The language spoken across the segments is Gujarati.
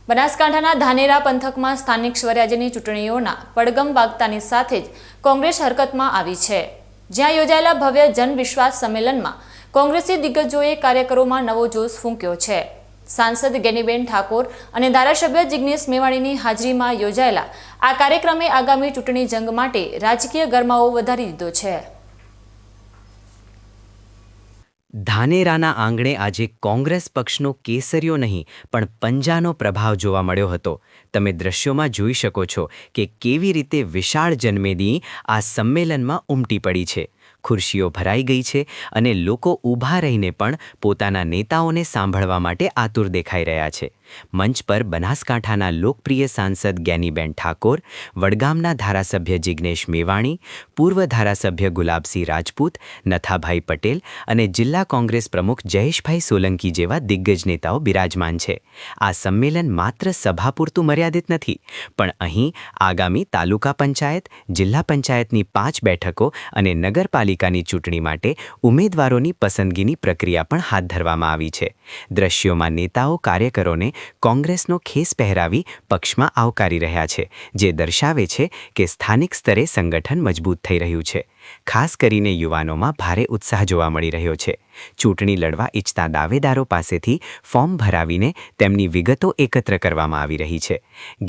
બનાસકાંઠાના ધાનેરા પંથકમાં સ્થાનિક સ્વરાજ્યની ચૂંટણીઓના પડગમ વાગતાની સાથે જ કોંગ્રેસ હરકતમાં આવી છે। જ્યાં યોજાયેલા ભવ્ય જનવિશ્વાસ સંમેલનમાં કોંગ્રેસી દિગ્ગજોએ કાર્યકરોમાં નવો જોશ ફૂંક્યો છે। સાંસદ ગેનીબેન ઠાકોર અને ધારાસભ્ય જિગ્નેશ મેવાણીની હાજરીમાં યોજાયેલા આ કાર્યક્રમે આગામી ચૂંટણી જંગ માટે રાજકીય ગરમાવો વધારી દીધો છે। ધાનેરાના આંગણે આજે કોંગ્રેસ પક્ષનો કેસરીયો નહીં પણ પંજાનો પ્રભાવ જોવા મળ્યો હતો। તમે દ્રશ્યોમાં જોઈ શકો છો કે કેવી રીતે વિશાળ જનમેદની આ સંમેલનમાં ઉમટી પડી છે। ખુરશીઓ ભરાઈ ગઈ છે અને લોકો ઊભા રહીને પણ પોતાના નેતાઓને સાંભળવા માટે આતુર દેખાઈ રહ્યા છે। મંચ પર બનાસકાંઠાના લોકપ્રિય સાંસદ ગેનીબેન ઠાકોર, વડગામના ધારાસભ્ય જિગ્નેશ મેવાણી, પૂર્વ ધારાસભ્ય ગુલાબસિંહ રાજપૂત, નથાભાઈ પટેલ અને જિલ્લા કોંગ્રેસ પ્રમુખ જયેશભાઈ સોલંકી જેવા દિગ્ગજ નેતાઓ બિરાજમાન છે। આ સંમેલન માત્ર સભા પૂરતું મર્યાદિત નથી, પણ અહીં આગામી તાલુકા પંચાયત, જિલ્લા પંચાયતની 5 બેઠકો અને નગરપાલિકાની ચૂંટણી માટે ઉમેદવારોની પસંદગીની પ્રક્રિયા પણ હાથ ધરવામાં આવી છે। દ્રશ્યોમાં નેતાઓ કાર્યકરોને કોંગ્રેસનો ખેસ પહેરાવી પક્ષમાં આવકારી રહ્યા છે, જે દર્શાવે છે કે સ્થાનિક સ્તરે સંગઠન મજબૂત થઈ રહ્યું છે। ખાસ કરીને યુવાનોમાં ભારે ઉત્સાહ જોવા મળી રહ્યો છે। ચૂંટણી લડવા ઈચ્છતા દાવેદારો પાસેથી ફોર્મ ભરાવીને તેમની વિગતો એકત્ર કરવામાં આવી રહી છે।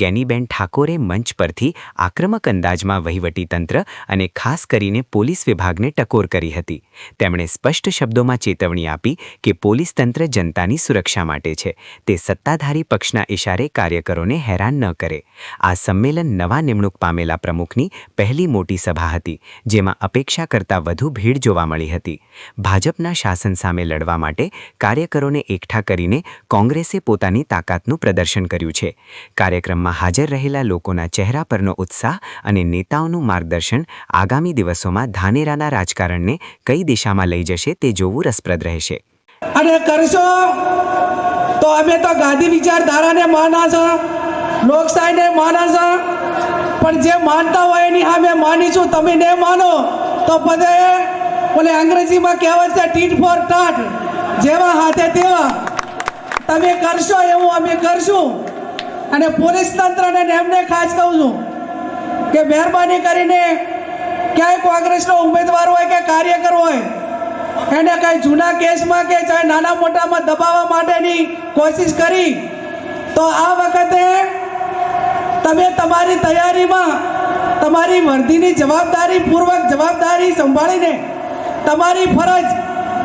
ગેનીબેન ઠાકોરે મંચ પરથી આક્રમક અંદાજમાં વહીવટીતંત્ર અને ખાસ કરીને પોલીસ વિભાગને ટકોર કરી હતી। તેમણે સ્પષ્ટ શબ્દોમાં ચેતવણી આપી કે પોલીસ તંત્ર જનતાની સુરક્ષા માટે છે, તે સત્તાધારી પક્ષના ઇશારે કાર્યકરોને હેરાન ન કરે। આ સંમેલન નવા નિમણૂક પામેલા પ્રમુખની પહેલી મોટી સભા હતી, જેમાં અપેક્ષા કરતાં વધુ ભીડ જોવા મળી હતી। ભાજપના શાસન સામે લડવા માટે કાર્યકરોને એકઠા કરીને કોંગ્રેસે પોતાની તાકાતનું પ્રદર્શન કર્યું છે। કાર્યક્રમમાં હાજર રહેલા લોકોના ચહેરા પરનો ઉત્સાહ અને નેતાઓનું માર્ગદર્શન આગામી દિવસોમાં ધાનેરાના રાજકારણને કઈ દિશામાં લઈ જશે તે જોવું રસપ્રદ રહેશે। અને કરશો તો અમે તો ગાંધી વિચારધારાને માના છે, લોકશાહીને માના છે, પણ જે માનતા હોય એની સામે માનીશું। તમે ને માનો તો બધે બોલે અંગ્રેજીમાં કહેવત છે ટીટ ફોર ટાટ, જેવા હાથે તેવા। તમે કરશો એવું અમે કરશું। અને પોલીસ તંત્રને એમને ખાસ કહું છું કે મહેરબાની કરીને ક્યાંય કોંગ્રેસનો ઉમેદવાર હોય કે કાર્યકર હોય એને કાંઈ જૂના કેસમાં કે ચાહે નાના મોટામાં દબાવવા માટેની કોશિશ કરી તો આ વખતે તમે તમારી તૈયારીમાં તમારી વર્દીની જવાબદારીપૂર્વક જવાબદારી સંભાળીને તમારી ફરજ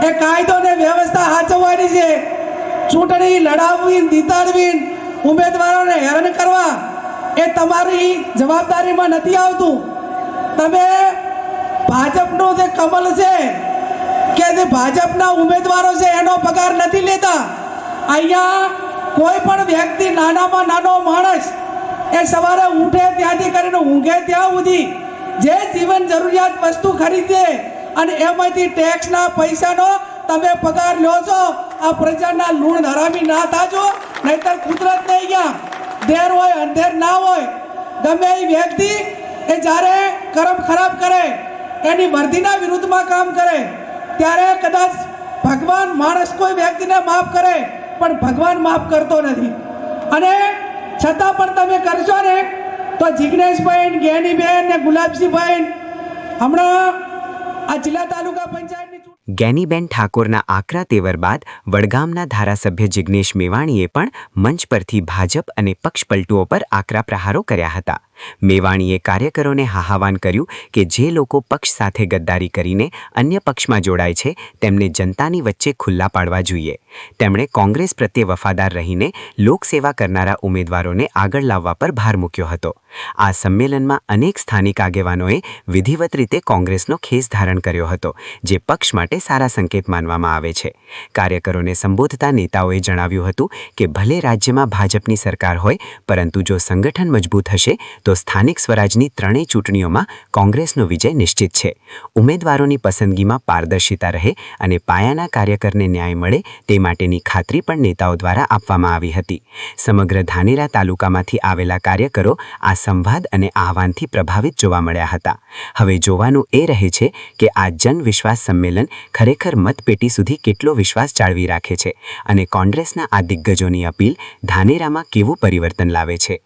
એ કાયદો ને વ્યવસ્થા સાચવવાની છે। ચૂંટણી લડાવવી, જીતાડવી, ઉમેદવારોને હેરાન કરવા એ તમારી જવાબદારીમાં નથી આવતું। તમે ભાજપનું જે કમલ છે કે જે ભાજપના ઉમેદવારો છે એનો પગાર નથી લેતા। અહીંયા કોઈ પણ વ્યક્તિ, નાનામાં નાનો માણસ એ સવારે ઉઠે ત્યાંથી કરીને ઊંઘે ત્યાં સુધી જે જીવન જરૂરિયાત વસ્તુ ખરીદે અને એમાંથી ટેક્સના પૈસાનો તમે પગાર લો છો। આ પ્રજાના લૂણ હરામી ના થાજો, નહીતર કુદરત નહીં ગયા દેર હોય અંધેર ના હોય। ગમે એ વ્યક્તિ એ જ્યારે કર્મ ખરાબ કરે, એની વર્દીના વિરુદ્ધમાં કામ કરે ત્યારે કદાચ ભગવાન, માણસ કોઈ વ્યક્તિને માફ કરે પણ ભગવાન માફ કરતો નથી। અને છતાં પણ તમે કરશો ને તો જિગ્નેશભાઈ, ગેનીબેન ને ગુલાબસિંહભાઈ હમણાં આ જિલ્લા તાલુકા પંચાયતની ગેનીબેન ઠાકોરના આકરા તેવર બાદ વડગામના ધારાસભ્ય જિગ્નેશ મેવાણીએ પણ મંચ પરથી ભાજપ અને પક્ષપલટુઓ પર આકરા પ્રહારો કર્યા હતા। મેવાણીએ કાર્યકરોને આહ્વાન કર્યું કે જે લોકો પક્ષ સાથે ગદ્દારી કરીને અન્ય પક્ષમાં જોડાય છે તેમને જનતાની વચ્ચે ખુલ્લા પાડવા જોઈએ। તેમણે કોંગ્રેસ પ્રત્યે વફાદાર રહીને લોકસેવા કરનારા ઉમેદવારોને આગળ લાવવા પર ભાર મૂક્યો હતો। આ સંમેલનમાં અનેક સ્થાનિક આગેવાનોએ વિધિવત રીતે કોંગ્રેસનો ખેસ ધારણ કર્યો હતો, જે પક્ષ માટે સારા સંકેત માનવામાં આવે છે। કાર્યકરોને સંબોધતા નેતાઓએ જણાવ્યું હતું કે ભલે રાજ્યમાં ભાજપની સરકાર હોય, પરંતુ જો સંગઠન મજબૂત હશે તો સ્થાનિક સ્વરાજની ત્રણેય ચૂંટણીઓમાં કોંગ્રેસનો વિજય નિશ્ચિત છે. ઉમેદવારોની પસંદગીમાં પારદર્શિતા રહે અને પાયાના કાર્યકરને ન્યાય મળે તે માટેની ખાતરી પણ નેતાઓ દ્વારા આપવામાં આવી હતી. સમગ્ર ધાનેરા તાલુકામાંથી આવેલા કાર્યકરો આ સંવાદ અને આહવાનથી પ્રભાવિત જોવા મળ્યા હતા. હવે જોવાનું એ રહે છે કે આ જન વિશ્વાસ સંમેલન ખરેખર મતપેટી સુધી કેટલો વિશ્વાસ જાળવી રાખે છે અને કોંગ્રેસના આ દિગ્ગજોની અપીલ ધાનેરામાં કેવું પરિવર્તન લાવે છે.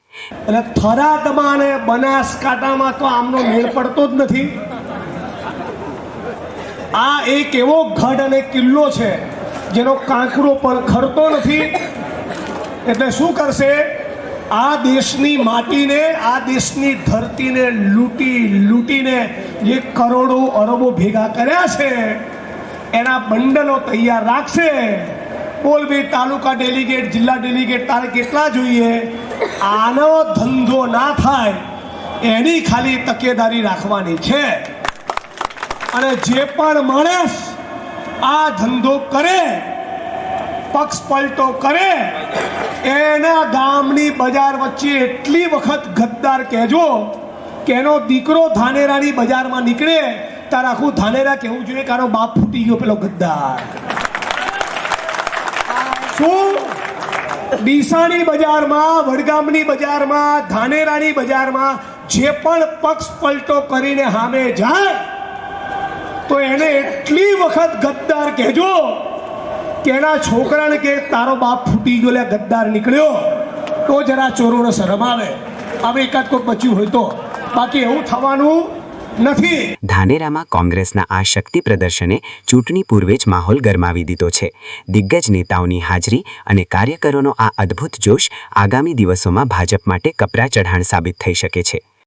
અને થરાદમાં અને બનાસકાંઠામાં તો આમનો મેળ પડતો જ નથી. આ એક એવો ગઢ અને કિલ્લો છે જેનો કાંકરો પણ ખરતો નથી. એટલે શું કરશે? આ દેશની માટીને, આ દેશની ધરતીને લૂંટીને જે કરોડો અરબો ભેગા કર્યા છે એના બંડલો તૈયાર રાખશે. બોલ ભાઈ, તાલુકા ડેલિગેટ, જિલ્લા ડેલિગેટ તારે કેટલા જોઈએ? આનો ધંધો ના થાય એની ખાલી તકેદારી રાખવાની છે. અને જે પણ માણસ આ ધંધો કરે, પક્ષ પલટો કરે, એના ગામની બજાર વચ્ચે એટલી વખત ગદ્દાર કહેજો કે એનો દીકરો ધાનેરાની બજારમાં નીકળે ત્યારે આખું ધાનેરા કહેવું જોઈએ કે આનો બાપ ફૂટી ગયો પેલો ગદ્દાર. શું ડીસાની બજારમાં, વડગામની બજારમાં, ધાનેરાની બજારમાં જે પણ પક્ષ પલટો કરીને સામે જાય તો એને એટલી વખત ગદ્દાર કહેજો કે એના છોકરાને કે તારો બાપ ફૂટી ગયો, લે ગદ્દાર નીકળ્યો, તો જરા ચોરોનો શરમ આવે. હવે એકાદ કોઈ બચ્યું હોય તો, બાકી એવું થવાનું નથી. ધાનેરામાં કોંગ્રેસના આ શક્તિ પ્રદર્શને ચૂંટણી પૂર્વે જ માહોલ ગરમાવી દીધો છે. દિગ્ગજ નેતાઓની હાજરી અને કાર્યકરોનો આ અદ્ભુત જોશ આગામી દિવસોમાં ભાજપ માટે કપરા ચઢાણ સાબિત થઈ શકે છે.